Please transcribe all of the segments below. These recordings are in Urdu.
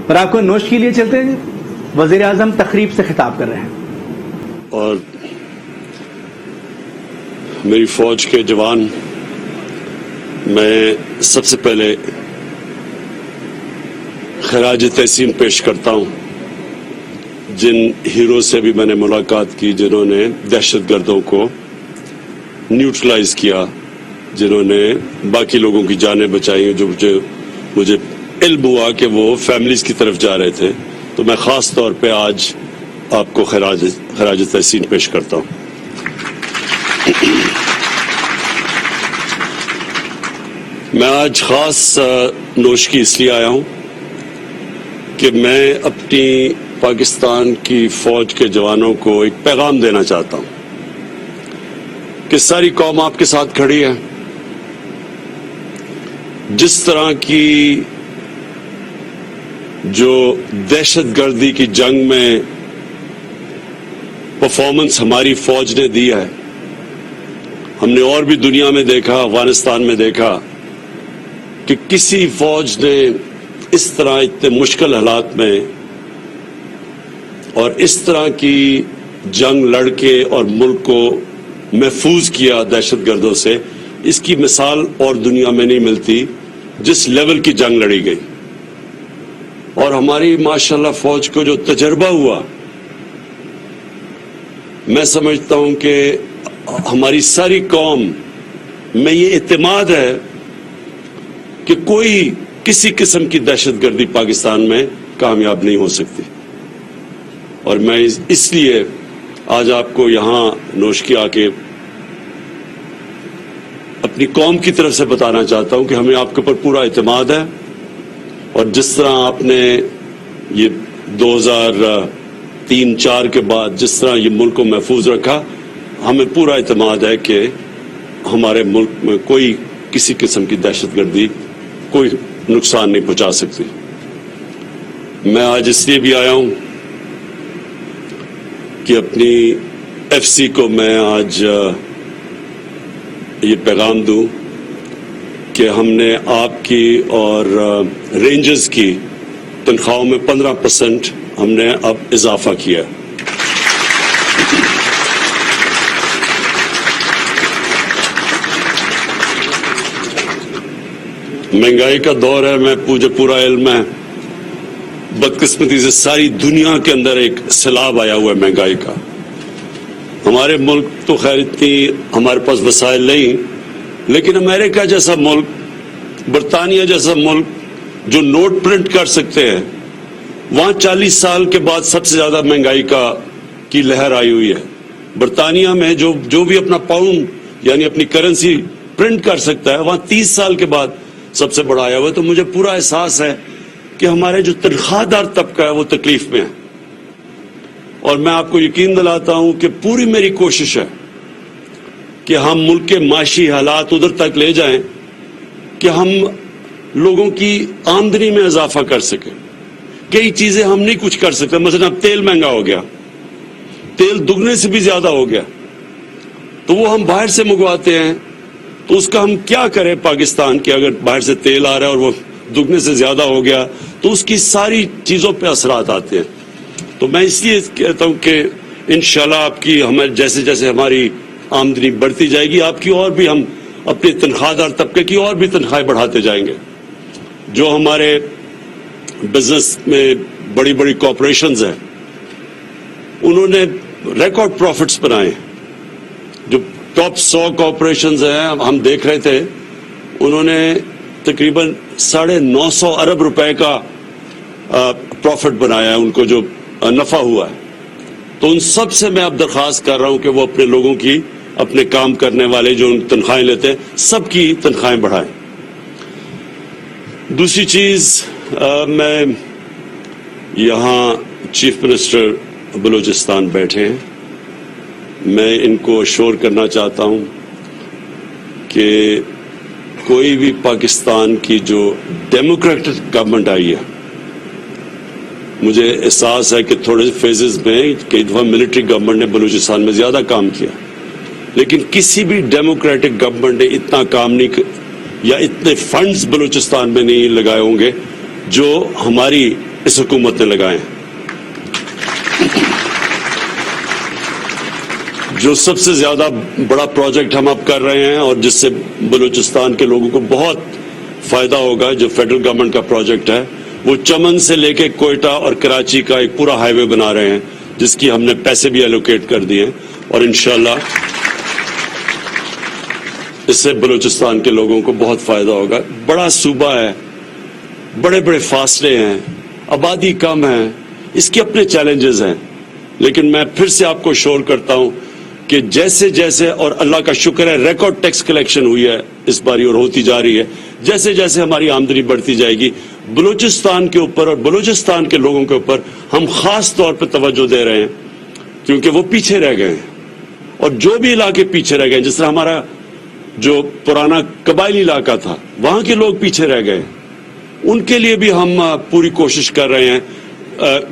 اور آپ کو نوش کے لیے چلتے ہیں وزیر اعظم تقریب سے خطاب کر رہے ہیں. اور میری فوج کے جوان، میں سب سے پہلے خراج تحسین پیش کرتا ہوں جن ہیرو سے بھی میں نے ملاقات کی، جنہوں نے دہشت گردوں کو نیوٹرلائز کیا، جنہوں نے باقی لوگوں کی جانیں بچائی، جو مجھے علم ہوا کہ وہ فیملیز کی طرف جا رہے تھے. تو میں خاص طور پہ آج آپ کو خراج تحسین پیش کرتا ہوں. میں آج خاص نوشکی اس لیے آیا ہوں کہ میں اپنی پاکستان کی فوج کے جوانوں کو ایک پیغام دینا چاہتا ہوں کہ ساری قوم آپ کے ساتھ کھڑی ہے. جس طرح کی جو دہشت گردی کی جنگ میں پرفارمنس ہماری فوج نے دی ہے، ہم نے اور بھی دنیا میں دیکھا، افغانستان میں دیکھا کہ کسی فوج نے اس طرح اتنے مشکل حالات میں اور اس طرح کی جنگ لڑ کے اور ملک کو محفوظ کیا دہشت گردوں سے. اس کی مثال اور دنیا میں نہیں ملتی جس لیول کی جنگ لڑی گئی. اور ہماری ماشاءاللہ فوج کو جو تجربہ ہوا، میں سمجھتا ہوں کہ ہماری ساری قوم میں یہ اعتماد ہے کہ کوئی کسی قسم کی دہشت گردی پاکستان میں کامیاب نہیں ہو سکتی. اور میں اس لیے آج آپ کو یہاں نوشکی آ کے اپنی قوم کی طرف سے بتانا چاہتا ہوں کہ ہمیں آپ کے اوپر پورا اعتماد ہے. اور جس طرح آپ نے یہ 2003-04 کے بعد جس طرح یہ ملک کو محفوظ رکھا، ہمیں پورا اعتماد ہے کہ ہمارے ملک میں کوئی کسی قسم کی دہشت گردی کوئی نقصان نہیں پہنچا سکتی. میں آج اس لیے بھی آیا ہوں کہ اپنی ایف سی کو میں آج یہ پیغام دوں کہ ہم نے آپ کی اور رینجرز کی تنخواہوں میں 15% ہم نے اب اضافہ کیا. مہنگائی کا دور ہے، مجھے پورا علم ہے. بدقسمتی سے ساری دنیا کے اندر ایک سیلاب آیا ہوا ہے مہنگائی کا. ہمارے ملک تو خیر اتنی ہمارے پاس وسائل نہیں، لیکن امریکہ جیسا ملک، برطانیہ جیسا ملک جو نوٹ پرنٹ کر سکتے ہیں، وہاں 40 سال کے بعد سب سے زیادہ مہنگائی کی لہر آئی ہوئی ہے. برطانیہ میں جو بھی اپنا پاؤنڈ یعنی اپنی کرنسی پرنٹ کر سکتا ہے، وہاں 30 سال کے بعد سب سے بڑا آیا ہوا ہے. تو مجھے پورا احساس ہے کہ ہمارے جو تنخواہ دار طبقہ ہے وہ تکلیف میں ہے. اور میں آپ کو یقین دلاتا ہوں کہ پوری میری کوشش ہے کہ ہم ملک کے معاشی حالات ادھر تک لے جائیں کہ ہم لوگوں کی آمدنی میں اضافہ کر سکیں. کئی چیزیں ہم نہیں کچھ کر سکتے، مثلا اب تیل مہنگا ہو گیا، تیل دگنے سے بھی زیادہ ہو گیا، تو وہ ہم باہر سے منگواتے ہیں. تو اس کا ہم کیا کریں پاکستان کے؟ اگر باہر سے تیل آ رہا ہے اور وہ دگنے سے زیادہ ہو گیا تو اس کی ساری چیزوں پہ اثرات آتے ہیں. تو میں اس لیے کہتا ہوں کہ انشاءاللہ آپ کی جیسے جیسے ہماری آمدنی بڑھتی جائے گی، آپ کی اور بھی ہم اپنے تنخواہ دار طبقے کی اور بھی تنخواہیں بڑھاتے جائیں گے. جو ہمارے بزنس میں بڑی بڑی کارپوریشنز ہیں، انہوں نے ریکارڈ پروفٹس بنائے. جو ٹاپ 100 کارپوریشنز ہیں، ہم دیکھ رہے تھے، انہوں نے تقریباً 950 ارب روپے کا پروفٹ بنایا ہے، ان کو جو نفع ہوا ہے. تو ان سب سے میں اب درخواست کر رہا ہوں کہ وہ اپنے لوگوں کی، اپنے کام کرنے والے جو تنخواہیں لیتے ہیں، سب کی تنخواہیں بڑھائیں. دوسری چیز، میں یہاں چیف منسٹر بلوچستان بیٹھے ہیں، میں ان کو اشور کرنا چاہتا ہوں کہ کوئی بھی پاکستان کی جو ڈیموکریٹک گورنمنٹ آئی ہے، مجھے احساس ہے کہ تھوڑے فیزز میں کئی دفعہ ملٹری گورنمنٹ نے بلوچستان میں زیادہ کام کیا، لیکن کسی بھی ڈیموکریٹک گورنمنٹ نے اتنا کام نہیں یا اتنے فنڈز بلوچستان میں نہیں لگائے ہوں گے جو ہماری اس حکومت نے لگائے ہیں. جو سب سے زیادہ بڑا پروجیکٹ ہم اب کر رہے ہیں اور جس سے بلوچستان کے لوگوں کو بہت فائدہ ہوگا، جو فیڈرل گورنمنٹ کا پروجیکٹ ہے، وہ چمن سے لے کے کوئٹہ اور کراچی کا ایک پورا ہائی وے بنا رہے ہیں، جس کی ہم نے پیسے بھی ایلوکیٹ کر دیے ہیں، اور انشاءاللہ اس سے بلوچستان کے لوگوں کو بہت فائدہ ہوگا. بڑا صوبہ ہے، بڑے بڑے فاصلے ہیں، آبادی کم ہے، اس کے اپنے چیلنجز ہیں، لیکن میں پھر سے آپ کو شور کرتا ہوں کہ جیسے جیسے، اور اللہ کا شکر ہے ریکارڈ ٹیکس کلیکشن ہوئی ہے اس باری اور ہوتی جا رہی ہے، جیسے جیسے ہماری آمدنی بڑھتی جائے گی، بلوچستان کے اوپر اور بلوچستان کے لوگوں کے اوپر ہم خاص طور پہ توجہ دے رہے ہیں، کیونکہ وہ پیچھے رہ گئے ہیں. اور جو بھی علاقے پیچھے رہ گئے، جس طرح ہمارا جو پرانا قبائلی علاقہ تھا، وہاں کے لوگ پیچھے رہ گئے، ان کے لیے بھی ہم پوری کوشش کر رہے ہیں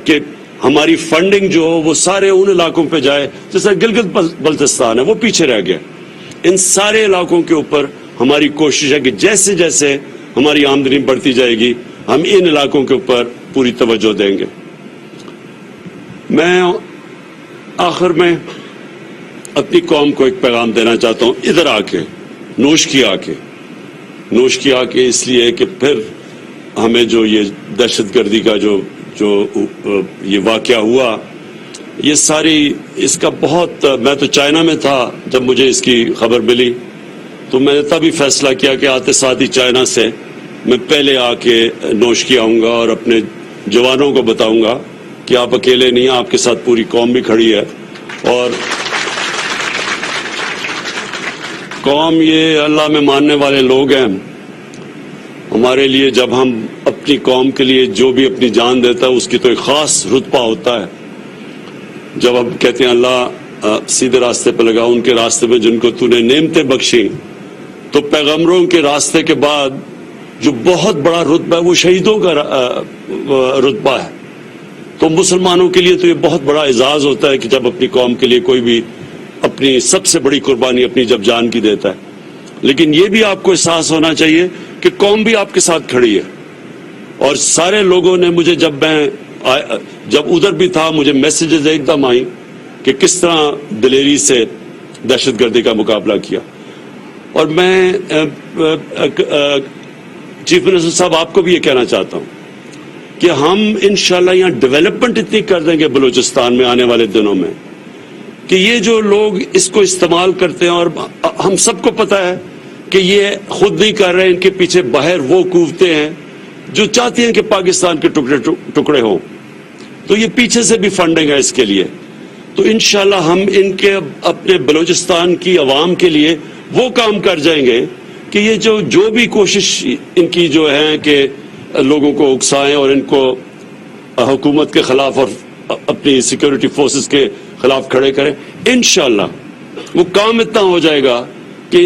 کہ ہماری فنڈنگ جو ہو وہ سارے ان علاقوں پہ جائے. جیسے گلگت بلتستان ہے، وہ پیچھے رہ گیا. ان سارے علاقوں کے اوپر ہماری کوشش ہے کہ جیسے جیسے ہماری آمدنی بڑھتی جائے گی، ہم ان علاقوں کے اوپر پوری توجہ دیں گے. میں آخر میں اپنی قوم کو ایک پیغام دینا چاہتا ہوں، ادھر آ کے نوش کی آ کے اس لیے کہ پھر ہمیں جو یہ دہشت گردی کا جو یہ واقعہ ہوا، یہ ساری اس کا بہت، میں تو چائنا میں تھا جب مجھے اس کی خبر ملی، تو میں نے تبھی فیصلہ کیا کہ آتے ساتھ ہی چائنا سے میں پہلے آ کے نوش کی آؤں گا اور اپنے جوانوں کو بتاؤں گا کہ آپ اکیلے نہیں، آپ کے ساتھ پوری قوم بھی کھڑی ہے. اور قوم یہ اللہ میں ماننے والے لوگ ہیں. ہمارے لیے جب ہم اپنی قوم کے لیے جو بھی اپنی جان دیتا ہے، اس کی تو ایک خاص رتبہ ہوتا ہے. جب ہم کہتے ہیں اللہ سیدھے راستے پہ لگا، ان کے راستے میں جن کو تو نے نعمتیں بخشی، تو پیغمبروں کے راستے کے بعد جو بہت بڑا رتبہ ہے وہ شہیدوں کا رتبہ ہے. تو مسلمانوں کے لیے تو یہ بہت بڑا اعزاز ہوتا ہے کہ جب اپنی قوم کے لیے کوئی بھی اپنی سب سے بڑی قربانی اپنی جب جان کی دیتا ہے. لیکن یہ بھی آپ کو احساس ہونا چاہیے کہ قوم بھی آپ کے ساتھ کھڑی ہے. اور سارے لوگوں نے مجھے جب ادھر بھی تھا، مجھے میسیجز ایک دم آئیں کہ کس طرح دلیری سے دہشت گردی کا مقابلہ کیا. اور میں چیف منسٹر صاحب آپ کو بھی یہ کہنا چاہتا ہوں کہ ہم انشاءاللہ یہاں ڈیولپمنٹ اتنی کر دیں گے بلوچستان میں آنے والے دنوں میں کہ یہ جو لوگ اس کو استعمال کرتے ہیں، اور ہم سب کو پتہ ہے کہ یہ خود نہیں کر رہے، ان کے پیچھے باہر وہ قوتیں ہیں جو چاہتی ہیں کہ پاکستان کے ٹکڑے ہوں. تو یہ پیچھے سے بھی فنڈنگ ہے اس کے لیے. تو انشاءاللہ ہم ان کے اپنے بلوچستان کی عوام کے لیے وہ کام کر جائیں گے کہ یہ جو بھی کوشش ان کی جو ہے کہ لوگوں کو اکسائیں اور ان کو حکومت کے خلاف اور اپنی سیکیورٹی فورسز کے خلاف کھڑے کریں، انشاءاللہ وہ کام اتنا ہو جائے گا کہ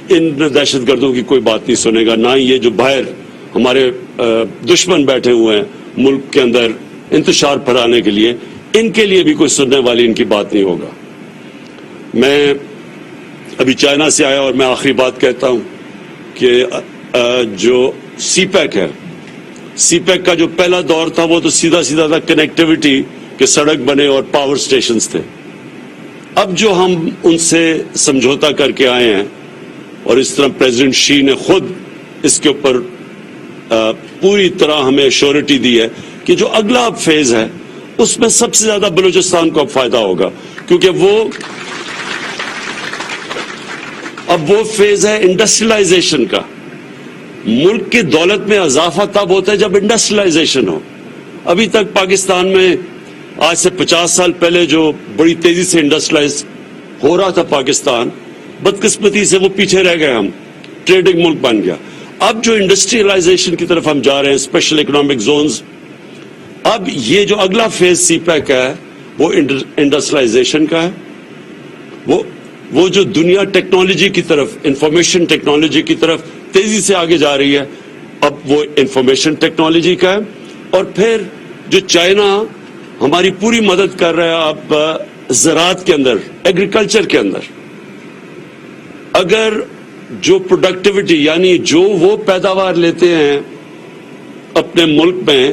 ان دہشت گردوں کی کوئی بات نہیں سنے گا. نہ ہی یہ جو باہر ہمارے دشمن بیٹھے ہوئے ہیں ملک کے اندر انتشار پھیلانے کے لیے، ان کے لیے بھی کوئی سننے والی ان کی بات نہیں ہوگا. میں ابھی چائنا سے آیا اور میں آخری بات کہتا ہوں کہ جو سی پیک ہے، سی پیک کا جو پہلا دور تھا وہ تو سیدھا تھا، کنیکٹیوٹی کہ سڑک بنے اور پاور سٹیشنز تھے. اب جو ہم ان سے سمجھوتا کر کے آئے ہیں، اور اس طرح پریزیڈنٹ شی نے خود اس کے اوپر پوری طرح ہمیں ایشورٹی دی ہے کہ جو اگلا فیز ہے اس میں سب سے زیادہ بلوچستان کو اب فائدہ ہوگا، کیونکہ اب وہ فیز ہے انڈسٹریلائزیشن کا. ملک کی دولت میں اضافہ تب ہوتا ہے جب انڈسٹریلائزیشن ہو. ابھی تک پاکستان میں آج سے 50 سال پہلے جو بڑی تیزی سے انڈسٹریلائز ہو رہا تھا پاکستان، بدقسمتی سے وہ پیچھے رہ گئے، ہم ٹریڈنگ ملک بن گیا. اب جو انڈسٹریلائزیشن کی طرف ہم جا رہے ہیں، اسپیشل اکنامک زونز، اب یہ جو اگلا فیز سی پیک ہے وہ انڈسٹریلائزیشن کا ہے. وہ جو دنیا ٹیکنالوجی کی طرف، انفارمیشن ٹیکنالوجی کی طرف تیزی سے آگے جا رہی ہے، اب وہ انفارمیشن ٹیکنالوجی کا ہے. اور پھر جو چائنا ہماری پوری مدد کر رہا ہے اب زراعت کے اندر، ایگریکلچر کے اندر، اگر جو پروڈکٹیوٹی یعنی جو وہ پیداوار لیتے ہیں اپنے ملک میں